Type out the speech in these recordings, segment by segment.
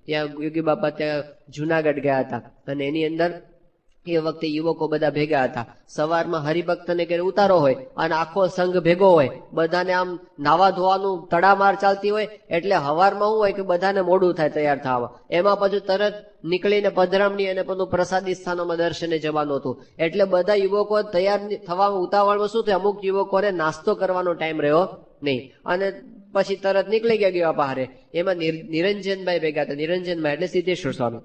ત્યાં યોગી બાપા ત્યાં જુનાગઢ ગયા હતા અને એની અંદર એ વખતે યુવકો બધા ભેગા હતા. સવારમાં હરિભક્તને ઘરે ઉતારો હોય અને આખો સંઘ ભેગો હોય, બધાને આમ નાવા ધોવાનું તડામાર ચાલતી હોય, એટલે હવારમાં શું હોય કે બધાને મોડું થાય તૈયાર થવા. એમાં પછી તરત નીકળીને પધરામણી અને બધું પ્રસાદી સ્થાનોમાં દર્શને જવાનું હતું. એટલે બધા યુવકો તૈયાર થવામાં ઉતાવળમાં શું થયું, અમુક યુવકોને નાસ્તો કરવાનો ટાઈમ રહ્યો નહીં અને પછી તરત નીકળી ગયા બહારે. એમાં નિરંજનભાઈ ભેગા હતા. નિરંજનભાઈ એટલે સિદ્ધેશ્વર સ્વામી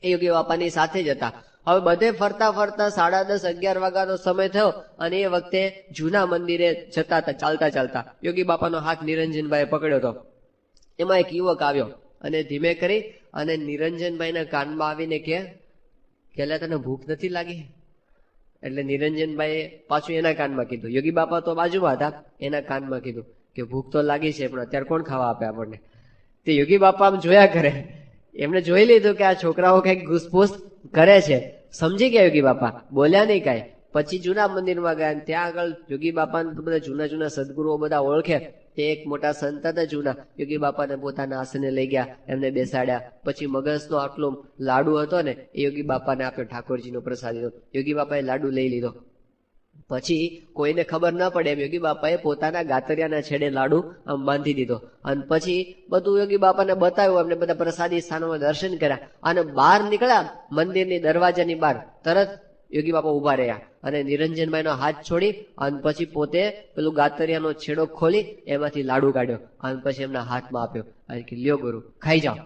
એ યોગી બાપાની સાથે જ હતા. હવે બધે ફરતા ફરતા 10:30, 11 વાગ્યાનો સમય થયો અને એ વખતે જૂના મંદિરે જતા હતા ચાલતા ચાલતા. યોગી બાપાનો હાથ નિરંજનભાઈએ પકડ્યો હતો. એમાં એક યુવક આવ્યો અને ધીમે કરી અને નિરંજનભાઈના કાનમાં આવીને કે તને ભૂખ નથી લાગી? એટલે નિરંજનભાઈએ પાછું એના કાનમાં કીધું. યોગી બાપા તો બાજુમાં હતા, એના કાનમાં કીધું કે ભૂખ તો લાગી છે પણ અત્યારે કોણ ખાવા આપે આપણને? તે યોગી બાપા આમ જોયા કરે. એમને જોઈ લીધું કે આ છોકરાઓ કઈક ઘૂસપૂસ કરે છે. સમજી ગયા યોગી બાપા, બોલ્યા નહીં કાંઈ. પછી જૂના મંદિરમાં ગયા. ત્યાં આગળ યોગી બાપાને બધા જૂના જૂના સદગુરુઓ બધા ઓળખે. તે એક મોટા સંત હતા જૂના, યોગી બાપાને પોતાના આસને લઈ ગયા, એમને બેસાડ્યા. પછી મગજનો આટલો લાડુ હતો ને એ યોગી બાપાને આપ્યો, ઠાકોરજીનો પ્રસાદ. યોગી બાપાએ લાડુ લઈ લીધો. પછી કોઈને ખબર ન પડે એમ યોગી બાપાએ પોતાના ગાતરિયાના છેડે લાડુ આમ બાંધી દીધો અને પછી બધું યોગી બાપાને બતાવ્યું. એમને બધા પ્રસાદી સ્થાનોમાં દર્શન કર્યા અને બહાર નીકળ્યા મંદિરની દરવાજાની બહાર. તરત યોગી બાપા ઉભા રહ્યા અને નિરંજનભાઈનો હાથ છોડી અને પછી પોતે પેલું ગાતરિયાનો છેડો ખોલી એમાંથી લાડુ કાઢ્યો અને પછી એમના હાથમાં આપ્યો અને કે લ્યો ગુરુ, ખાઈ જાઓ,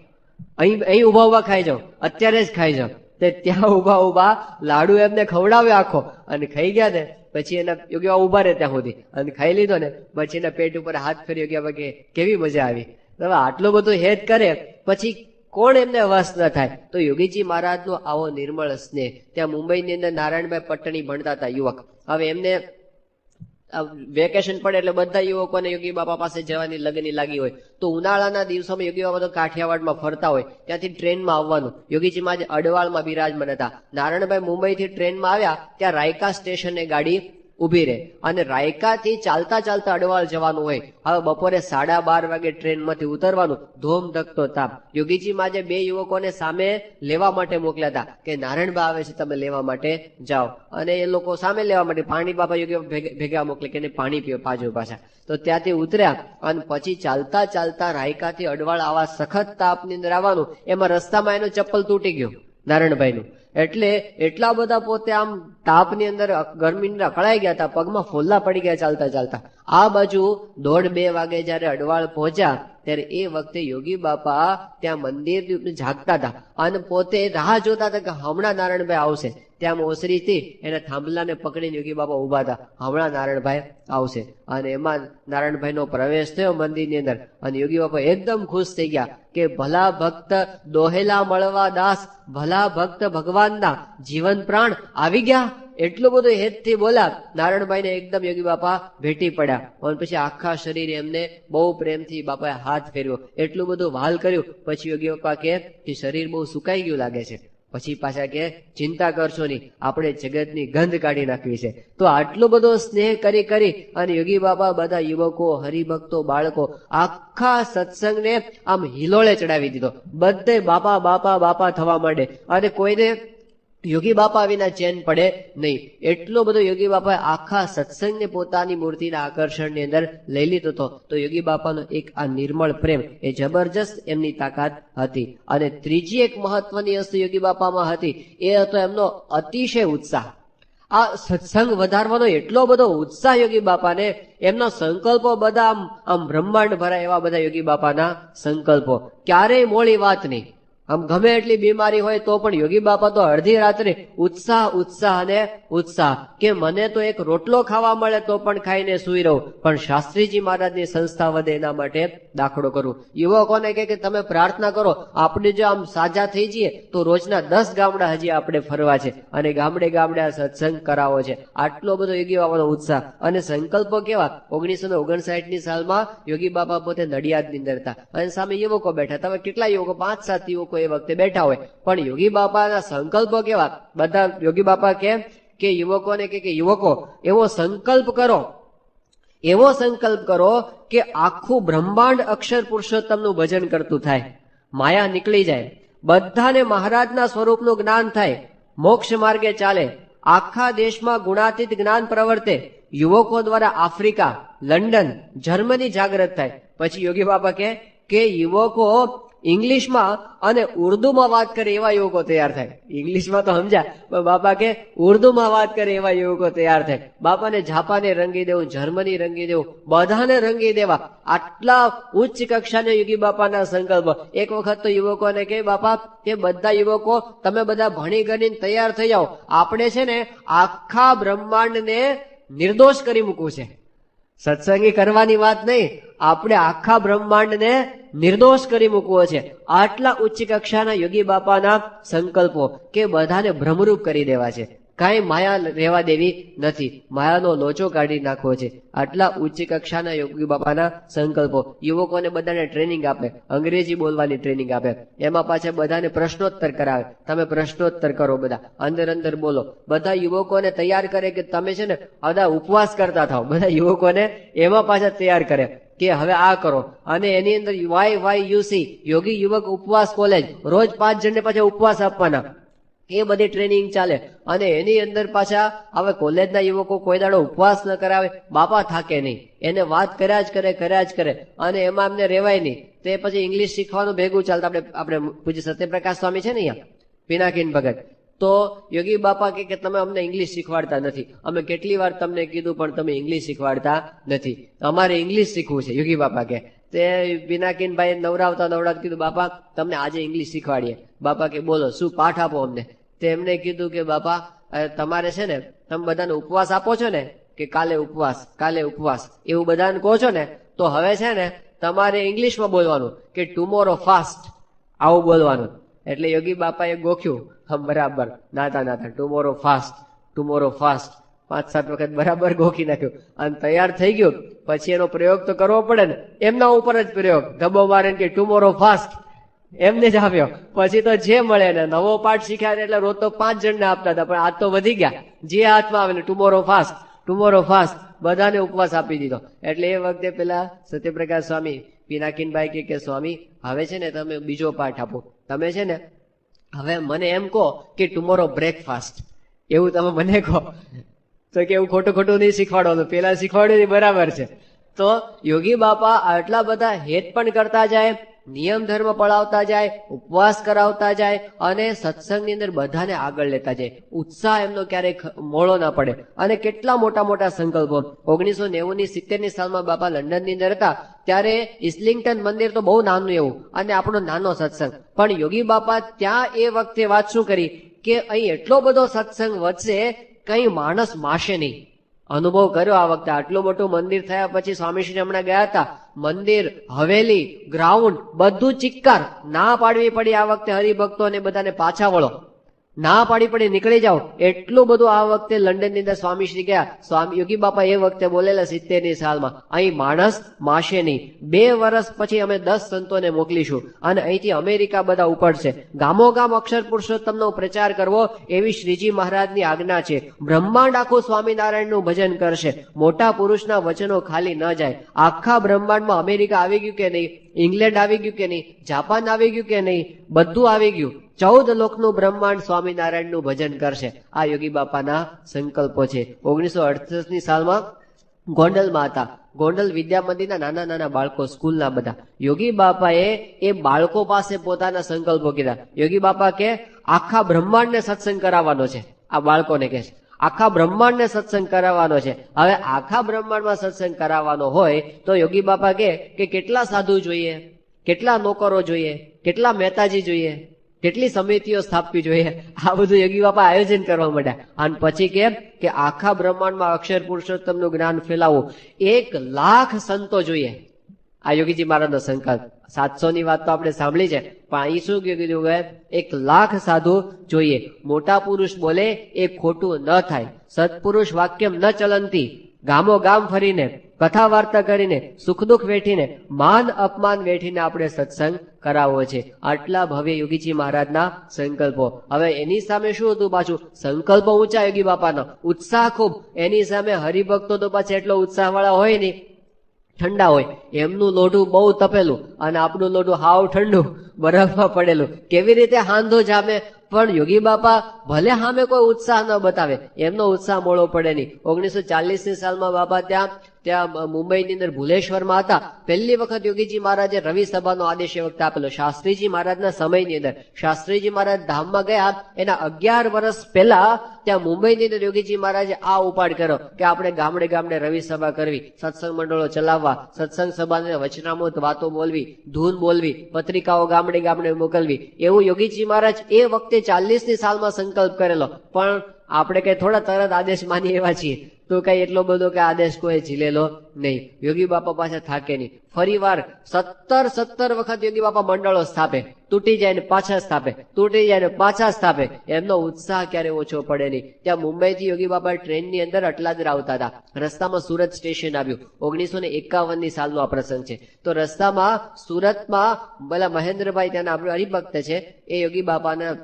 અહીં ઉભા ઉભા ખાઈ જાઓ, અત્યારે જ ખાઈ જાઓ. તે ત્યાં ઉભા ઉભા લાડુ એમને ખવડાવ્યો આખો અને ખાઈ ગયા ને. પછી એના યોગી બાપા ઉભા રહે ત્યાં સુધી અને ખાઈ લીધો ને. પછી એના પેટ ઉપર હાથ ફેરી યોગી બાપા કે કેવી મજા આવી. હવે આટલું બધું હેત કરે પછી કોણ એમને વશ ન થાય? તો યોગીજી મહારાજનો આવો નિર્મળ સ્નેહ. ત્યાં મુંબઈની અંદર નારાયણભાઈ પટ્ટણી ભણતા હતા યુવક. હવે એમને વેકેશન પડે એટલે બધા યુવકોને યોગી બાપા પાસે જવાની લગની લાગી હોય. તો ઉનાળાના દિવસોમાં યોગી બાપા તો કાઠિયાવાડમાં ફરતા હોય, ત્યાંથી ટ્રેનમાં આવવાનું. યોગીજી માં અડવાળમાં બિરાજમાન હતા. નારાયણભાઈ મુંબઈથી ટ્રેનમાં આવ્યા ત્યાં રાયકા સ્ટેશને ગાડી ઉભી રહે અને રાયકાથી ચાલતા ચાલતા અડવાળ જવાનું હોય. હવે બપોરે 12:30 વાગે ટ્રેનમાંથી ઉતરવાનું, ધોમ ધકતો તાપ. યોગીજી માજે 2 યુવકોને સામે લેવા માટે મોકલ્યા હતા કે નારાયણભાઈ આવે છે, તમે લેવા માટે જાઓ. અને એ લોકો સામે લેવા માટે પાણી બાપા યોગી ભેગા મોકલે કે પાણી પીઓ પાછો પાછા. તો ત્યાંથી ઉતર્યા અને પછી ચાલતા ચાલતા રાયકાથી અડવાળ આવા સખત તાપની અંદર આવવાનું. એમાં રસ્તામાં એનું ચપ્પલ તૂટી ગયું નારાયણભાઈનું. એટલે એટલા બધા પોતે આમ તાપની અંદર ગરમીની અકળાઈ ગયા હતા, પગમાં ફોલ્લા પડી ગયા ચાલતા ચાલતા. આ બાજુ 1:30-2 વાગે જયારે અડવાળ પહોંચ્યા ત્યારે એ વખતે યોગી બાપા ત્યાં મંદિર જાગતા હતા અને પોતે રાહ જોતા હતા કે હમણાં નારાયણભાઈ આવશે. ત્યાં ઓસરીથી એના થાંભલાને પકડીને યોગી બાપા ઉભા હતા, હમણાં નારાયણભાઈ આવશે. અને એમાં નારાયણભાઈનો પ્રવેશ થયો મંદિરની અંદર અને યોગી બાપા એકદમ ખુશ થઈ ગયા કે ભલા ભક્ત દોહેલા મળવા દાસ, ભલા ભક્ત ભગવાનના જીવન પ્રાણ આવી ગયા. એટલું બધું હેતથી બોલ્યા. નારાયણભાઈને એકદમ યોગી બાપા ભેટી પડ્યા અને પછી આખા શરીર એમને બહુ પ્રેમથી બાપાએ હાથ ફેર્યો, એટલું બધું વહાલ કર્યું. પછી યોગી બાપા કે શરીર બહુ સુકાઈ ગયું લાગે છે. પછી પાછા કે ચિંતા કરશો નહીં, આપણે જગતની ગંધ કાઢી નાખવી છે. તો આટલો બધો સ્નેહ કરી કરી અને યોગી બાપા બધા યુવકો, હરિભક્તો, બાળકો આખા સત્સંગને આમ હિલોળે ચડાવી દીધો. બધે બાપા બાપા બાપા થવા માંડે અને કોઈને યોગી બાપા વિના ચેન પડે નહીં. એટલો બધો યોગી બાપાએ આખા સત્સંગને પોતાની મૂર્તિના આકર્ષણની અંદર લઈ લીધો હતો. તો યોગી બાપાનો એક આ નિર્મળ પ્રેમ એ જબરજસ્ત એમની તાકાત હતી. અને ત્રીજી એક મહત્વની વસ્તુ યોગી બાપામાં હતી, એ હતો એમનો અતિશય ઉત્સાહ. આ સત્સંગ વધારવાનો એટલો બધો ઉત્સાહ યોગી બાપાને, એમના સંકલ્પો બધા આમ બ્રહ્માંડ ભરાય એવા બધા યોગી બાપાના સંકલ્પો. ક્યારેય મોડી વાત નહીં. આમ ગમે એટલી બીમારી હોય તો પણ યોગી બાપા તો અડધી રાત્રે ઉત્સાહ ઉત્સાહ અને ઉત્સાહ કે મને તો એક રોટલો ખાવા મળે તો પણ ખાઈને સુઈ રહું, પણ શાસ્ત્રીજી મહારાજની સંસ્થા વધે એના માટે દાખલો કરું. યુવકોને કે તમે પ્રાર્થના કરો, આપણે જો આમ સાજા થઈ જઈએ તો રોજના 10 ગામડા હજી આપણે ફરવા છે અને ગામડે ગામડે આ સત્સંગ કરાવો છે. આટલો બધો યોગી બાપાનો ઉત્સાહ અને સંકલ્પો કેવા. 1959ની સાલમાં યોગી બાપા પોતે નડિયાદની અંદર હતા અને સામે યુવકો બેઠા. તમે કેટલા યુવકો, 5-7 યુવકો એ વખતે બેઠા હોય, પણ યોગી બાપાના સંકલ્પો કેવા. બધા યોગી બાપા કે યુવકોને કે યુવકો એવો સંકલ્પ કરો કે આખું બ્રહ્માંડ અક્ષર પુરુષોત્તમનું ભજન કરતું થાય. માયા નીકળી જાય, બધાને મહારાજના સ્વરૂપનું જ્ઞાન થાય, મોક્ષ માર્ગે ચાલે, આખા દેશમાં ગુણાતીત જ્ઞાન પ્રવર્તે, યુવકો દ્વારા આફ્રિકા, લંડન, જર્મની જાગૃત થાય. પછી યોગી બાબા કે યુવકો ઇંગ્લિશમાં અને ઉર્દુમાં વાત કરે એવા યુવકો તૈયાર થાય. ઇંગ્લિશમાં તો સમજ્યા, પણ બાપા કે ઉર્દુમાં વાત કરે એવા યુવકો તૈયાર થાય. બાપાને જાપાને રંગી દેવું, જર્મની રંગી દેવું, બધાને રંગી દેવા. આટલા ઉચ્ચ કક્ષાના યોગી બાપાના સંકલ્પ. એક વખત તો યુવકોને કે બાપા કે બધા યુવકો તમે બધા ભણી ગણીને તૈયાર થઈ જાઓ, આપણે છે ને આખા બ્રહ્માંડને નિર્દોષ કરી મૂકવું છે. સત્સંગી કરવાની વાત નહીં, આપણે આખા બ્રહ્માંડને નિર્દોષ કરી મૂકવો છે. આટલા ઉચ્ચ કક્ષાના યોગી બાપાના સંકલ્પો કે બધાને ભ્રમરૂપ કરી દેવા છે. કાંઈ માયા રહેવા દેવી નથી, માયાનો લોચો કાઢી નાખવો છે. આટલા ઉચ્ચ કક્ષાના યોગી બાપાના સંકલ્પો. યુવકોને બધાને ટ્રેનિંગ આપે, અંગ્રેજી બોલવાની ટ્રેનિંગ આપે, એમાં પાછા બધાને પ્રશ્નોત્તર કરાવે. તમે પ્રશ્નોત્તર કરો, બધા અંદર બોલો. બધા યુવકોને તૈયાર કરે કે તમે છે ને બધા ઉપવાસ કરતા થાવ. બધા યુવકોને એમાં પાછા તૈયાર કરે કે હવે આ કરો. અને એની અંદર YYUC યોગી યુવક ઉપવાસ કોલેજ, રોજ 5 જણને પાછા ઉપવાસ આપવાના, એ બધી ટ્રેનિંગ ચાલે. અને એની અંદર પાછા હવે કોલેજના યુવકો કોઈ દાડો ઉપવાસ ન કરાવે, બાપા થાકે નહીં, એને વાત કર્યા જ કરે અને એમાં એમને રેવાય નહીં. તે પછી ઇંગ્લિશ શીખવાનું ભેગું ચાલતા. આપણે પૂજ્ય સત્યપ્રકાશ સ્વામી છે ને અહીંયા પિનાકીન ભગત, તો યોગી બાપા કે તમે અમને ઇંગ્લિશ શીખવાડતા નથી. અમે કેટલી વાર તમને કીધું પણ તમે ઇંગ્લિશ શીખવાડતા નથી, અમારે ઇંગ્લિશ શીખવું છે. યોગી બાપા કે તે પિનાકીનભાઈ નવરાવતા કીધું બાપા તમને આજે ઇંગ્લિશ શીખવાડીએ. બાપા કે બોલો શું પાઠ આપો અમને. તે એમને કીધું કે બાપા તમારે છે ને તમે બધાને ઉપવાસ આપો છો ને કે કાલે ઉપવાસ એવું બધાને કહો છો ને, તો હવે છે ને તમારે ઇંગ્લિશમાં બોલવાનું કે ટુમોરો ફાસ્ટ, આવું બોલવાનું. એટલે યોગી બાપાએ ગોખ્યું, હમ બરાબર નાતા ટુમોરો ફાસ્ટ 5-7 વખત બરાબર ગોખી નાખ્યું અને તૈયાર થઈ ગયું. પછી એનો પ્રયોગ તો કરવો પડે ને, એમના ઉપર જ પ્રયોગ ધબ્બો મારે કે ટુમોરો ફાસ્ટ એમને જ આપ્યો. પછી તો જે મળે ને નવો પાઠ શીખ્યા એટલે રોજ તો 5 જણને આપતા હતા, પણ આજ તો વધી ગયા. જે હાથમાં આવે ને ટુમોરો ફાસ્ટ બધાને ઉપવાસ આપી દીધો. એટલે એ વખતે પેલા સત્યપ્રકાશ સ્વામી પિનાકીનભાઈ કે સ્વામી હવે છે ને તમે બીજો પાઠ આપો. તમે છે ને હવે મને એમ કહો કે ટુમોરો બ્રેકફાસ્ટ, એવું તમે મને કહો. તો કે એવું ખોટું નહીં શીખવાડવાનું, પેલા શીખવાડ્યું બરાબર છે. તો યોગી બાપા આટલા બધા હેત પણ કરતા જાય, નિયમ ધર્મ પડાવતા જાય, ઉપવાસ કરાવતા જાય અને સત્સંગની અંદર બધાને આગળ લેતા જાય. ઉત્સાહ એમનો ક્યારેય મોળો ના પડે. અને કેટલા મોટા સંકલ્પો. 1990-70 સાલમાં બાપા લંડનની અંદર હતા ત્યારે ઇસ્લિંગ્ટન મંદિર તો બહુ નાનું એવું અને આપણો નાનો સત્સંગ, પણ યોગી બાપા ત્યાં એ વખતે વાત શું કરી કે અહીં એટલો બધો સત્સંગ વધશે કઈ માણસ માશે નહીં. અનુભવ કર્યો આ વખતે. આટલું મોટું મંદિર થયા પછી સ્વામીશ્રી હમણાં ગયા હતા, મંદિર, હવેલી, ગ્રાઉન્ડ બધું ચિક્કાર. ના પાડવી પડી આ વખતે હરિભક્તોને બધાને પાછા વળો, ના પાડી પડી નીકળી જાઓ. એટલું બધું આ વખતે લંડન ની અંદર સ્વામીશ્રી ગયા. સ્વામી યોગી બાપા એ વખતે બોલેલા 70ની સાલમાં, અહીં માણસ માશે નહીં. 2 વર્ષ પછી અમે 10 સંતોને મોકલીશું અને અહીંથી અમેરિકા બધા ઉપડશે. ગામોગામ અક્ષર પુરુષોત્તમનો પ્રચાર કરવો એવી શ્રીજી મહારાજની આજ્ઞા છે. બ્રહ્માંડ આખું સ્વામિનારાયણનું ભજન કરશે. મોટા પુરુષના વચનો ખાલી ન જાય. આખા બ્રહ્માંડમાં અમેરિકા આવી ગયું કે નહીં, ઇંગ્લેન્ડ આવી ગયું કે નહીં, જાપાન આવી ગયું કે નહીં, બધું આવી ગયું. 14 લોકનું બ્રહ્માંડ સ્વામિનારાયણનું ભજન કરશે. આ યોગી બાપાના સંકલ્પો છે. 1968ની સાલમાં ગોંડલમાં હતા. ગોંડલ વિદ્યા મંદિરના નાના બાળકો, સ્કૂલના બધા. યોગી બાપાએ એ બાળકો પાસે પોતાના સંકલ્પો કીધા. યોગી બાપા કે આખા બ્રહ્માંડને સત્સંગ કરાવવાનો છે. આ બાળકોને કહે છે આખા બ્રહ્માંડને સત્સંગ કરાવવાનો છે. હવે આખા બ્રહ્માંડમાં સત્સંગ કરાવવાનો હોય તો યોગી બાપા કે કેટલા સાધુ જોઈએ, કેટલા નોકરો જોઈએ, કેટલા મહેતાજી જોઈએ, કેટલી સમિતિઓ સ્થાપવી જોઈએ. આ બધું યોગી બાપા આયોજન કરવા માંડ્યા. અને પછી કે આખા બ્રહ્માંડમાં અક્ષર પુરુષોત્તમનું જ્ઞાન ફેલાવવું, 1 લાખ સંતો જોઈએ. આ યોગીજી મહારાજનો સંકલ્પ. 700 ની વાત તો આપણે સાંભળી છે, પણ અહીં શું કીધું કે 1 લાખ સાધુ જોઈએ. મોટા પુરુષ બોલે એ ખોટું ન થાય. સત્પુરુષ વાક્યમ ન ચલંતી. ગામો ગામ ફરીને, કથા વાર્તા કરીને, સુખ દુઃખ વેઠીને, માન અપમાન વેઠીને આપણે સત્સંગ કરાવવો છે. આટલા ભવ્ય યોગીજી મહારાજના સંકલ્પો. હવે એની સામે શું હતું પાછું? સંકલ્પો ઊંચા યોગી બાપાનો, ઉત્સાહ ખૂબ. એની સામે હરિભક્તો તો પાછા એટલો ઉત્સાહ વાળા હોય નહીં ઠંડા હોય, એમનું લોઢું બહુ તપેલું અને આપણું લોઢું હાવ ઠંડુ બરફમાં પડેલું, કેવી રીતે હાંધો જામે? પણ યોગી બાપા ભલે સામે કોઈ ઉત્સાહ ન બતાવે, એમનો ઉત્સાહ મોડો પડે નહીં. 1940ની સાલમાં બાપા ત્યાં મુંબઈની અંદર ભુલેશ્વરમાં હતા. પહેલી વખત યોગીજી મહારાજે રવિ સભાનો આદેશ એ વખતે આપેલો, શાસ્ત્રીજી મહારાજના સમયની અંદર. શાસ્ત્રીજી મહારાજ ધામમાં ગયા એના 11 વર્ષ પહેલા ત્યાં મુંબઈની અંદર યોગીજી મહારાજે આ ઉપાડ કર્યો કે આપણે ગામડે ગામડે રવિ સભા કરવી, સત્સંગ મંડળો ચલાવવા, સત્સંગ સભાને વચનામૃત વાતો બોલવી, ધૂન બોલવી, પત્રિકાઓ ગામડે ગામડે મોકલવી. એવું યોગીજી મહારાજ એ વખતે 40ની સાલમાં સંકલ્પ કરેલો. પણ આપણે કઈ થોડા તરત આદેશ માની એવા છીએ તો કઈ એટલો બધો કે આદેશ કોઈ ઝીલેલો નહીં. યોગી બાપા પાછા થાકે નહીં. ફરી વાર 17 વખત યોગી બાપા મંડળો સ્થાપે, તૂટી જાય ને પાછા સ્થાપે, તૂટી જાય ને પાછા સ્થાપે. એમનો ઉત્સાહ ક્યારે ઓછો પડે નહીં. ત્યાં મુંબઈથી યોગી બાપા ટ્રેનની અંદર અટલાદરા આવતા હતા. રસ્તામાં સુરત સ્ટેશન આવ્યું. 1951ની સાલનો આ પ્રસંગ છે. તો રસ્તામાં સુરતમાં પેલા મહેન્દ્રભાઈ ત્યાંના આપણે હરિભક્ત છે, એ યોગી બાપાના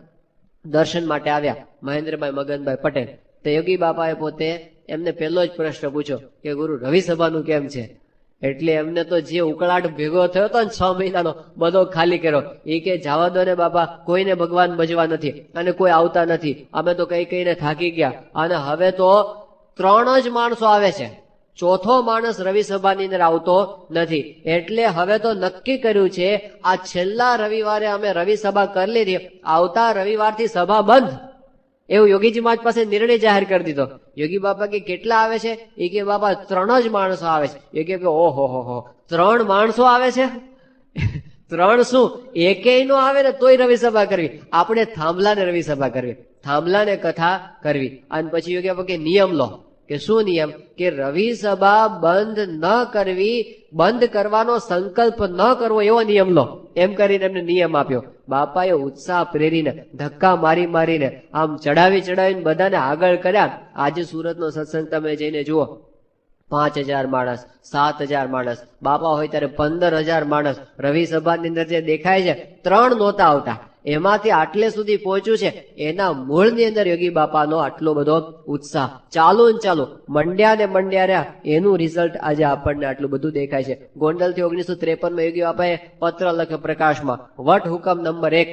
દર્શન માટે આવ્યા, મહેન્દ્રભાઈ મગનભાઈ પટેલ. તો યોગી બાપાએ પોતે એમને પહેલો જ પ્રશ્ન પૂછ્યો કે ગુરુ રવિ સભાનું કેમ છે? એટલે એમને તો જે ઉકળાટ ભેગો થયો હતો ને 6 મહિનાનો, બધો ખાલી કર્યો. એ કે જવા દો ને બાપા, કોઈને ભગવાન ભજવા નથી અને કોઈ આવતા નથી, અમે તો કઈ કઈને થાકી ગયા અને હવે તો 3 જ માણસો આવે છે, ચોથો માણસ રવિ સભાની અંદર આવતો નથી. એટલે હવે તો નક્કી કર્યું છે આ છેલ્લા રવિવારે અમે રવિ સભા કરી લીધી, આવતા રવિવારથી સભા બંધ. એવું યોગીજી મહારાજ પાસે નિર્ણય જાહેર કરી દીધો. યોગી બાપા કે કેટલા આવે છે? એ કે બાપા 3 જ માણસો આવે છે. એ કે ઓહો હો 3 માણસો આવે છે? 3 શું, એકેય નો આવે ને તોય રવિ સભા કરવી. આપણે થાંભલાને રવિ સભા કરવી, થાંભલાને કથા કરવી. અને પછી યોગી બાપા કે નિયમ લો. કે શું નિયમ? કે રવિ સભા બંધ ન કરવી, બંધ કરવાનો સંકલ્પ ન કરવો, એવો નિયમ લો. એમ કરીને એમને નિયમ આપ્યો. બાપાએ ઉત્સાહ પ્રેરીને, ધક્કા મારીને આમ ચડાવીને બધાને આગળ કર્યા. આજે સુરતનો સત્સંગ તમે જઈને જુઓ, 5000 માણસ, 7000 માણસ, બાપા હોય ત્યારે 15000 માણસ. રવિ સભાની અંદર જે દેખાય છે 3 નહોતા આવતા, એમાંથી આટલે સુધી પહોંચ્યું છે એના મૂળની અંદર યોગી બાપાનો આટલો બધો ઉત્સાહ. ચાલુ મંડ્યા ને મંડ્યા રહ્યા, એનું રિઝલ્ટ આજે આપણને આટલું બધું દેખાય છે. ગોંડલથી 1953માં યોગી બાપાએ પત્ર લખ્યો પ્રકાશમાં, વટ હુકમ નંબર 1.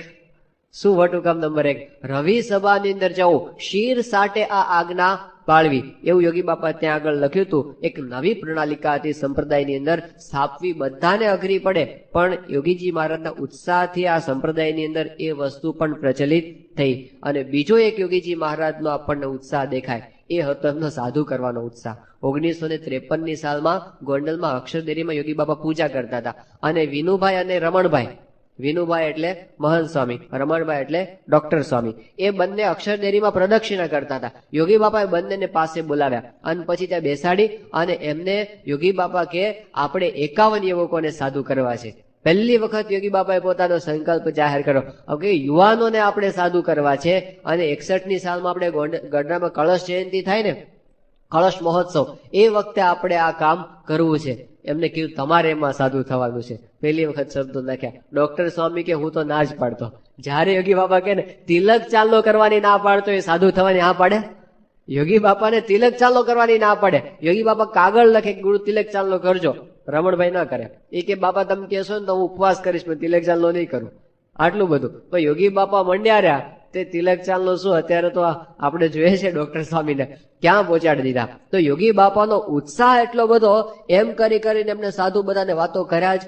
શું વટ હુકમ નંબર 1? રવિ સભાની અંદર જવું, શીર સાટે આ આજ્ઞા પાળવી. એવું યોગી બાપા ત્યાં આગળ લખ્યું હતું. એક નવી પ્રણાલિકા હતી સંપ્રદાયની અંદર સ્થાપવી, બધાને અઘરી પડે, પણ યોગીજી મહારાજના ઉત્સાહથી આ સંપ્રદાયની અંદર એ વસ્તુ પણ પ્રચલિત થઈ. અને બીજો એક યોગીજી મહારાજનો આપણને ઉત્સાહ દેખાય, એ હતો એમનો સાધુ કરવાનો ઉત્સાહ. 1953ની સાલમાં ગોંડલમાં અક્ષરદેરીમાં યોગી બાપા પૂજા કરતા હતા અને વિનુભાઈ અને રમણભાઈ, વિનુભાઈ એટલે મહંત સ્વામી, રમણભાઈ એટલે ડોક્ટર સ્વામી, એ બંને અક્ષરદેરીમાં પ્રદક્ષિણા કરતા હતા. યોગી બાપાએ બંનેને પાસે બોલાવ્યા અને પછી ત્યાં બેસાડી અને એમને યોગી બાપા કે આપણે 51 યુવકોને સાધુ કરવા છે. પહેલી વખત યોગી બાપાએ પોતાનો સંકલ્પ જાહેર કર્યો કે યુવાનોને આપણે સાધુ કરવા છે. અને 61ની સાલમાં આપણે ગઢડામાં કળશ જયંતિ થાય ને, કળશ મહોત્સવ, એ વખતે આપણે આ કામ કરવું છે. એમને કીધું તમારે એમાં સાધુ થવાનું છે. પહેલી વખત શબ્દો નાખ્યા. ડોક્ટર સ્વામી કે હું તો ના જ પાડતો. જયારે યોગી બાપા કે ને તિલક ચાલો કરવાની ના પાડતો, એ સાધુ થવાની ના પાડે? યોગી બાપાને તિલક ચાલો કરવાની ના પાડે. યોગી બાપા કાગળ લખે કે ગુરુ તિલક ચાલો કરજો. રમણભાઈ ના કરે. એ કે બાપા તમે કહેશો ને તો હું ઉપવાસ કરીશ, પણ તિલક ચાલો નહીં કરું. આટલું બધું. તો યોગી બાપા મંડ્યા રહ્યા. તે તિલક ચાલનો શું, અત્યારે તો આપણે જોઈએ છે ડોક્ટર સ્વામીને ક્યાં પહોંચાડી દીધા. તો યોગી બાપાનો ઉત્સાહ એટલો બધો, એમ કરીને એમને સાધુ બધાને વાતો કર્યા જ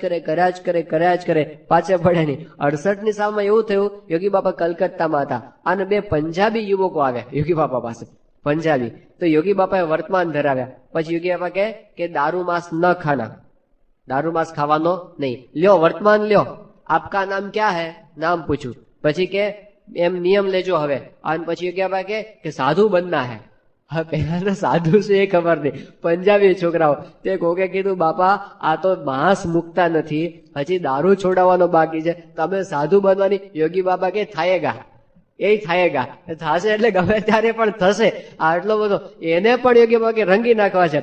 કરે, પાછા પડ્યા નહીં. 68ની સાલમાં એવું થયું, યોગી બાપા કલકત્તામાં હતા અને 2 પંજાબી યુવકો આવ્યા યોગી બાપા પાસે, પંજાબી. તો યોગી બાપાએ વર્તમાન ધરાવ્યા. પછી યોગી બાપા કે દારૂ માંસ ન ખાના, દારૂ માંસ ખાવાનો નહીં, લ્યો વર્તમાન લ્યો, આપકા નામ ક્યાં હે, નામ પૂછ્યું. પછી કે એમ નિયમ લેજો હવે. અને પછી યોગી બાપા કે સાધુ બનના હે. હા, પેલા સાધુ છે એ ખબર નહીં. પંજાબી છોકરાઓ તે કોકે કીધું બાપા આ તો માંસ મુકતા નથી, હજી દારૂ છોડાવવાનો બાકી છે, તમે સાધુ બનવાની. યોગી બાપા કે થાયેગા, એ થાયેગા, થશે એટલે ગમે ત્યારે પણ થશે. આટલો બધો એને પણ યોગી બાપા કે રંગી નાખવા છે.